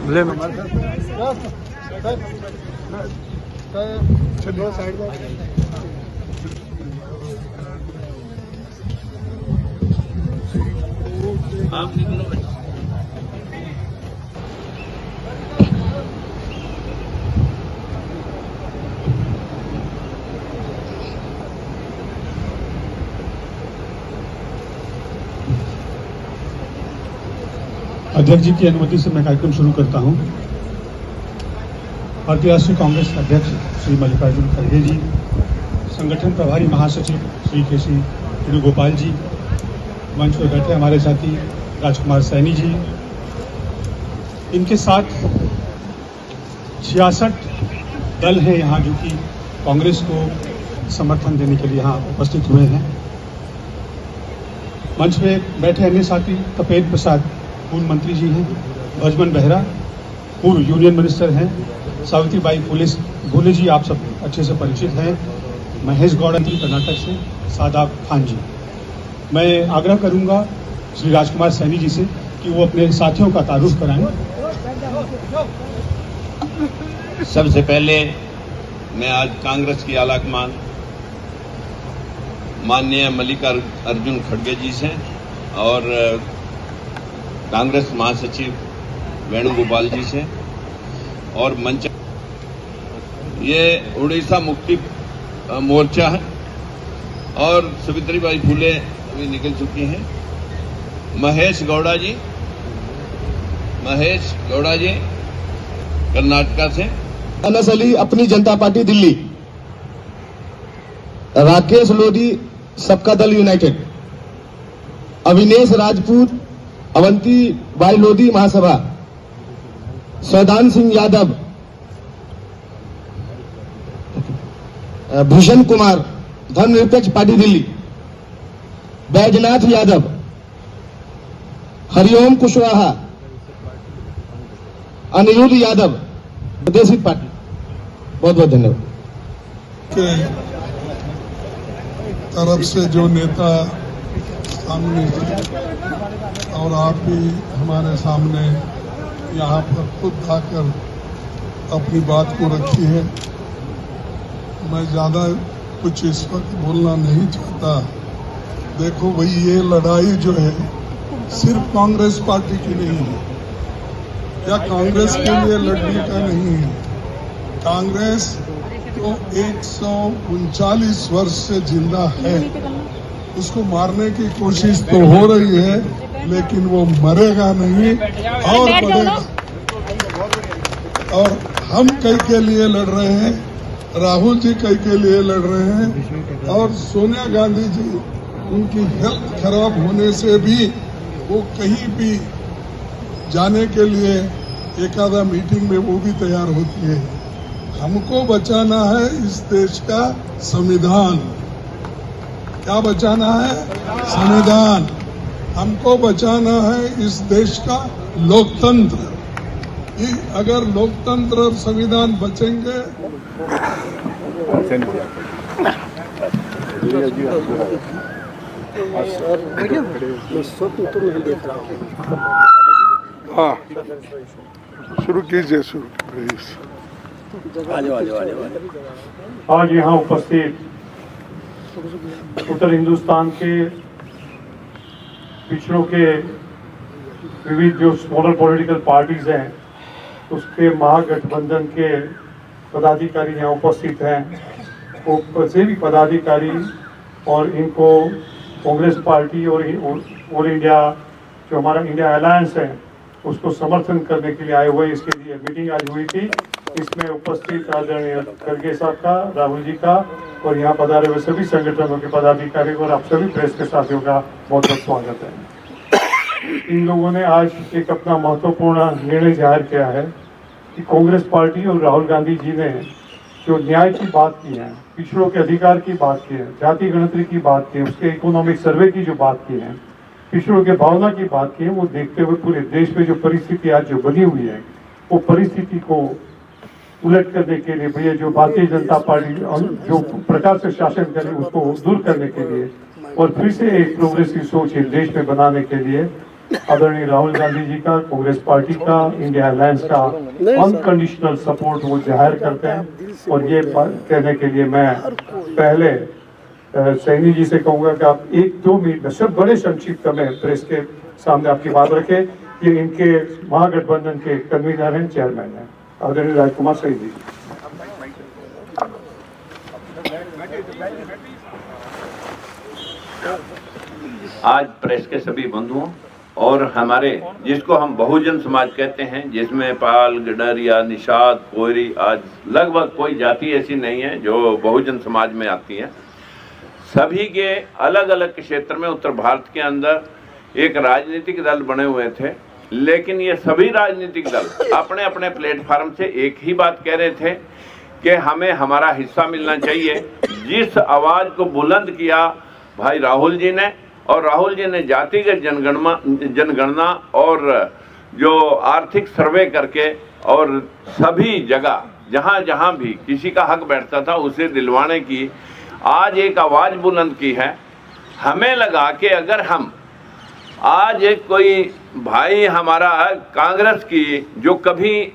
ले में चलिए साइड में। आप निकलो भाई। अध्यक्ष जी की अनुमति से मैं कार्यक्रम शुरू करता हूं। भारतीय राष्ट्रीय कांग्रेस अध्यक्ष श्री मल्लिकार्जुन खड़गे जी, संगठन प्रभारी महासचिव श्री केसी वेणुगोपाल जी, मंच पर बैठे हमारे साथी राजकुमार सैनी जी, इनके साथ 66 दल हैं यहाँ जो कि कांग्रेस को समर्थन देने के लिए यहाँ उपस्थित हुए हैं। मंच पे बैठे अन्य साथी तपेन्द्र प्रसाद पूर्व मंत्री जी हैं, भजमन बेहरा पूर्व यूनियन मिनिस्टर हैं, सावित्रीबाई फुले जी आप सब अच्छे से परिचित हैं, महेश गौड़ा जी कर्नाटक से, सादाब खान जी। मैं आग्रह करूंगा श्री राजकुमार सैनी जी से कि वो अपने साथियों का तारुफ कराएं। सबसे पहले मैं आज कांग्रेस की आलाकमान माननीय मल्लिकार्जुन खड़गे जी से और कांग्रेस महासचिव वेणुगोपाल जी से और मंच, ये उड़ीसा मुक्ति मोर्चा है और सावित्रीबाई फुले अभी निकल चुकी हैं, महेश गौड़ा जी कर्नाटका से, अनस अली अपनी जनता पार्टी दिल्ली, राकेश लोधी सबका दल यूनाइटेड, अविनेश राजपूत अवंती बाई लोधी महासभा, सौदान सिंह यादव, भूषण कुमार धर्मनिरपेक्ष पार्टी दिल्ली, बैजनाथ यादव, हरिओम कुशवाहा, अनिरुद्ध यादव प्रदेशी पार्टी। बहुत बहुत धन्यवाद। के तरफ से जो नेता सामने और आप भी हमारे सामने यहाँ पर खुद आकर अपनी बात को रखी है, मैं ज़्यादा कुछ इस वक्त बोलना नहीं चाहता। देखो भाई, ये लड़ाई जो है सिर्फ कांग्रेस पार्टी की नहीं है या कांग्रेस के लिए लड़ने का नहीं है। कांग्रेस तो 139 वर्ष से जिंदा है, उसको मारने की कोशिश तो हो रही है लेकिन वो मरेगा नहीं और बढ़ेगा। और हम कई के लिए लड़ रहे हैं, राहुल जी कई के लिए लड़ रहे हैं और सोनिया गांधी जी उनकी हेल्थ खराब होने से भी वो कहीं भी जाने के लिए एक आधा मीटिंग में वो भी तैयार होती है। हमको बचाना है इस देश का संविधान। क्या बचाना है? संविधान। हमको बचाना है इस देश का लोकतंत्र। अगर लोकतंत्र और संविधान बचेंगे हाँ, शुरू कीजिए, शुरू कीजिए। आज यहाँ उपस्थित उत्तर हिंदुस्तान के पिछड़ों के विविध जो स्मॉलर पॉलिटिकल पार्टीज हैं, उसके महागठबंधन के पदाधिकारी यहाँ उपस्थित हैं। वो सभी पदाधिकारी और इनको कांग्रेस पार्टी और ऑल इंडिया जो हमारा इंडिया अलायंस है उसको समर्थन करने के लिए आए हुए, इसके लिए मीटिंग आज हुई थी। इसमें उपस्थित आदरणीय खड़गे साहब का, राहुल जी का और यहाँ पधारे हुए सभी संगठनों के पदाधिकारी और आप सभी प्रेस के साथियों का बहुत बहुत स्वागत है। इन लोगों ने आज एक अपना महत्वपूर्ण निर्णय जाहिर किया है कि कांग्रेस पार्टी और राहुल गांधी जी ने जो न्याय की बात की है, पिछड़ों के अधिकार की बात की है, जाति गणतरी की बात की है, उसके इकोनॉमिक सर्वे की जो बात की है, पिछड़ों के भावना की बात की है, वो देखते हुए पूरे देश में जो परिस्थिति आज जो बनी हुई है, वो परिस्थिति को उलट करने के लिए, भैया जो भारतीय जनता पार्टी जो प्रकार से शासन करे उसको दूर करने के लिए और फिर से एक प्रोग्रेसिव सोच देश में बनाने के लिए आदरणीय राहुल गांधी जी का, कांग्रेस पार्टी का, इंडिया अलायंस का अनकंडीशनल सपोर्ट वो जाहिर करते हैं। और ये कहने के लिए मैं पहले सैनी जी से कहूंगा कि आप 1-2 मिनट सब बड़े संक्षिप्त में प्रेस के सामने आपकी बात रखें। ये इनके महागठबंधन के कन्वीनर हैं, चेयरमैन हैं, आदरणीय राजकुमार सैनी जी। आज प्रेस के सभी बंधुओं और हमारे जिसको हम बहुजन समाज कहते हैं, जिसमें पाल, गडरिया, निषाद, कोयरी, आज लगभग कोई जाति ऐसी नहीं है जो बहुजन समाज में आती है। सभी के अलग अलग क्षेत्र में उत्तर भारत के अंदर एक राजनीतिक दल बने हुए थे, लेकिन ये सभी राजनीतिक दल अपने अपने प्लेटफार्म से एक ही बात कह रहे थे कि हमें हमारा हिस्सा मिलना चाहिए। जिस आवाज़ को बुलंद किया भाई राहुल जी ने, और राहुल जी ने जातिगत जनगणना और जो आर्थिक सर्वे करके और सभी जगह जहाँ जहाँ भी किसी का हक बैठता था उसे दिलवाने की आज एक आवाज़ बुलंद की है। हमें लगा कि अगर हम आज एक कोई भाई हमारा कांग्रेस की जो कभी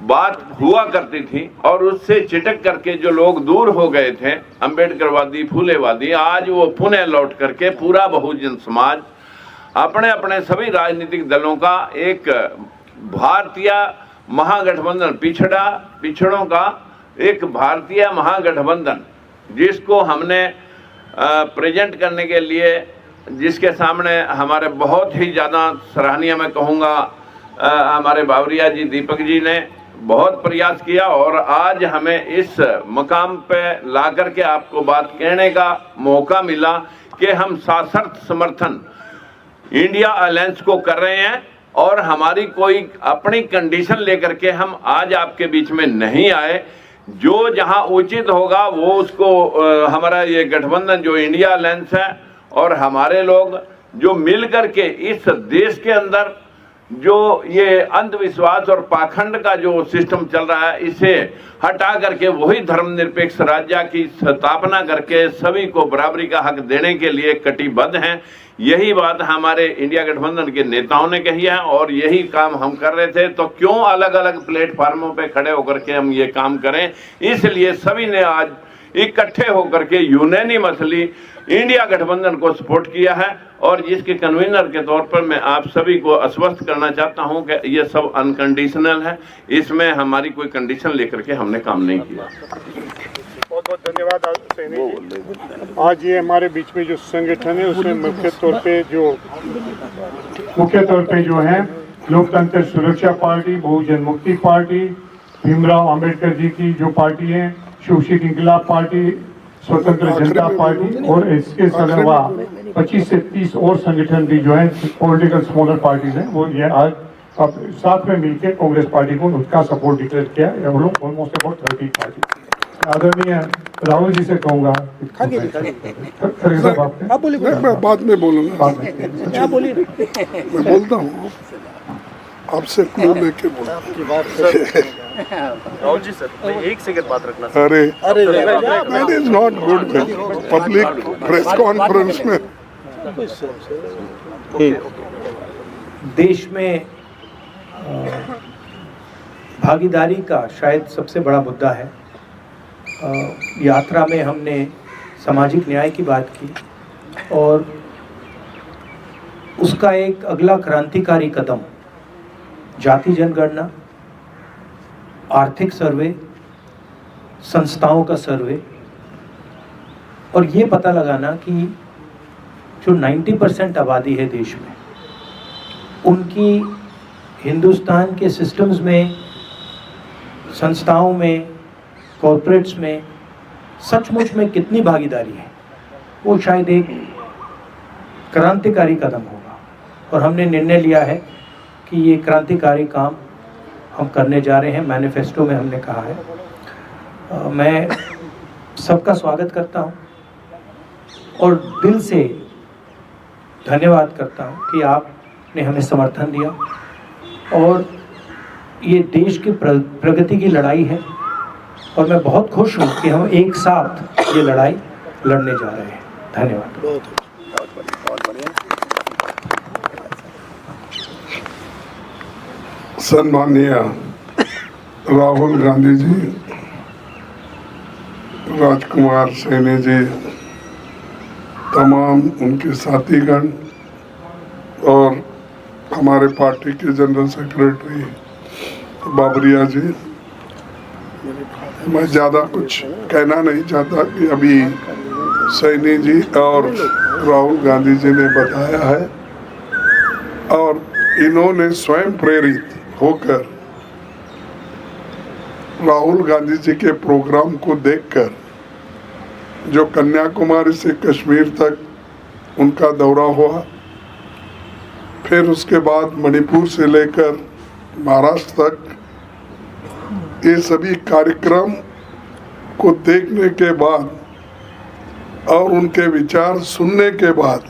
बात हुआ करती थी और उससे चिटक करके जो लोग दूर हो गए थे, अंबेडकरवादी, फूलेवादी, आज वो पुनः लौट करके पूरा बहुजन समाज अपने अपने सभी राजनीतिक दलों का एक भारतीय महागठबंधन, पिछड़ों का एक भारतीय महागठबंधन जिसको हमने प्रेजेंट करने के लिए, जिसके सामने हमारे बहुत ही ज़्यादा सराहनीय मैं कहूँगा हमारे बावरिया जी, दीपक जी ने बहुत प्रयास किया और आज हमें इस मकाम पे ला करके आपको बात कहने का मौका मिला कि हम सशर्त समर्थन इंडिया अलायंस को कर रहे हैं और हमारी कोई अपनी कंडीशन लेकर के हम आज आपके बीच में नहीं आए। जो जहां उचित होगा वो उसको हमारा ये गठबंधन जो इंडिया अलायंस है और हमारे लोग जो मिल करके इस देश के अंदर जो ये अंधविश्वास और पाखंड का जो सिस्टम चल रहा है इसे हटा करके वही धर्मनिरपेक्ष राज्य की स्थापना करके सभी को बराबरी का हक देने के लिए कटिबद्ध हैं। यही बात हमारे इंडिया गठबंधन के नेताओं ने कही है और यही काम हम कर रहे थे। तो क्यों अलग अलग प्लेटफार्मों पे खड़े होकर के हम ये काम करें, इसलिए सभी ने आज इकट्ठे होकर के यूनानिमसली इंडिया गठबंधन को सपोर्ट किया है। और जिसके कन्वीनर के तौर पर मैं आप सभी को आश्वस्त करना चाहता हूं कि ये सब अनकंडीशनल है, इसमें हमारी कोई कंडीशन लेकर के हमने काम नहीं किया। बहुत बहुत धन्यवाद सैनी जी। आज ये हमारे बीच में जो संगठन है उसमें मुख्य तौर पे जो है लोकतंत्र सुरक्षा पार्टी, बहुजन मुक्ति पार्टी, भीमराव अंबेडकर जी की जो पार्टी है, शिवशिक इंकलाब पार्टी, स्वतंत्र जनता पार्टी और इसके अलावा 25 से 30 और संगठन भी जो है पॉलिटिकल स्मॉलर पार्टीज हैं, वो ये आज अब साथ में मिलकर कांग्रेस पार्टी को उसका सपोर्ट डिक्लेयर किया है। हम लोग ऑलमोस्ट अबाउट 30 पार्टी। आदरणीय राहुल जी से कहूँगा आप बोलिए, मैं बाद में बोलूँगा, आप बोलिए, मैं बोलता हूँ आपसे क्लू लेके बोलता राहुल जी सर एक सेकंड बात रखना। अरे that is not good public press conference में। देश में भागीदारी का शायद सबसे बड़ा मुद्दा है। यात्रा में हमने सामाजिक न्याय की बात की और उसका एक अगला क्रांतिकारी कदम जाति जनगणना, आर्थिक सर्वे, संस्थाओं का सर्वे और ये पता लगाना कि जो 90% आबादी है देश में उनकी हिंदुस्तान के सिस्टम्स में, संस्थाओं में, कॉर्पोरेट्स में सचमुच में कितनी भागीदारी है, वो शायद एक क्रांतिकारी कदम होगा। और हमने निर्णय लिया है कि ये क्रांतिकारी काम हम करने जा रहे हैं। मैनिफेस्टो में हमने कहा है। मैं सबका स्वागत करता हूं और दिल से धन्यवाद करता हूं कि आपने हमें समर्थन दिया और ये देश की प्रगति की लड़ाई है और मैं बहुत खुश हूं कि हम एक साथ ये लड़ाई लड़ने जा रहे हैं। धन्यवाद। सम्माननीय राहुल गांधी जी, राजकुमार सैनी जी, तमाम उनके साथीगण और हमारे पार्टी के जनरल सेक्रेटरी बाबरिया जी, मैं ज़्यादा कुछ कहना नहीं चाहता कि अभी सैनी जी और राहुल गांधी जी ने बताया है और इन्होंने स्वयं प्रेरित होकर राहुल गांधी जी के प्रोग्राम को देखकर, जो कन्याकुमारी से कश्मीर तक उनका दौरा हुआ, फिर उसके बाद मणिपुर से लेकर महाराष्ट्र तक, ये सभी कार्यक्रम को देखने के बाद और उनके विचार सुनने के बाद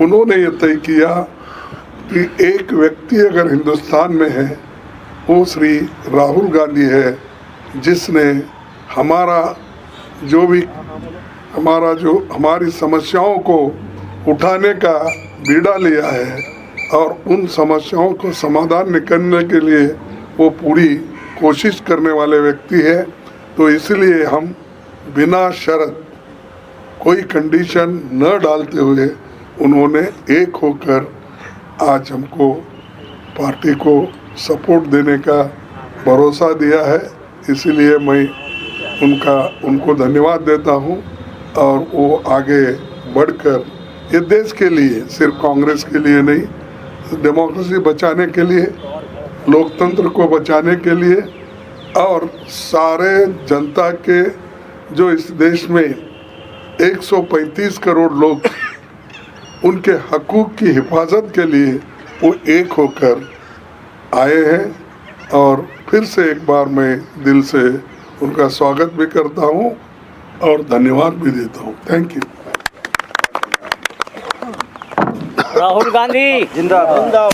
उन्होंने ये तय किया कि एक व्यक्ति अगर हिंदुस्तान में है वो श्री राहुल गांधी है, जिसने हमारी समस्याओं को उठाने का बीड़ा लिया है और उन समस्याओं को समाधान निकालने के लिए वो पूरी कोशिश करने वाले व्यक्ति है। तो इसलिए हम बिना शर्त कोई कंडीशन न डालते हुए उन्होंने एक होकर आज हमको पार्टी को सपोर्ट देने का भरोसा दिया है। इसलिए मैं उनको धन्यवाद देता हूं और वो आगे बढ़कर ये देश के लिए, सिर्फ कांग्रेस के लिए नहीं, डेमोक्रेसी बचाने के लिए, लोकतंत्र को बचाने के लिए और सारे जनता के, जो इस देश में 135 करोड़ लोग, उनके हकूक़ की हिफाजत के लिए वो एक होकर आए हैं। और फिर से एक बार मैं दिल से उनका स्वागत भी करता हूं और धन्यवाद भी देता हूं। Thank you. राहुल गांधी जिंदाबाद।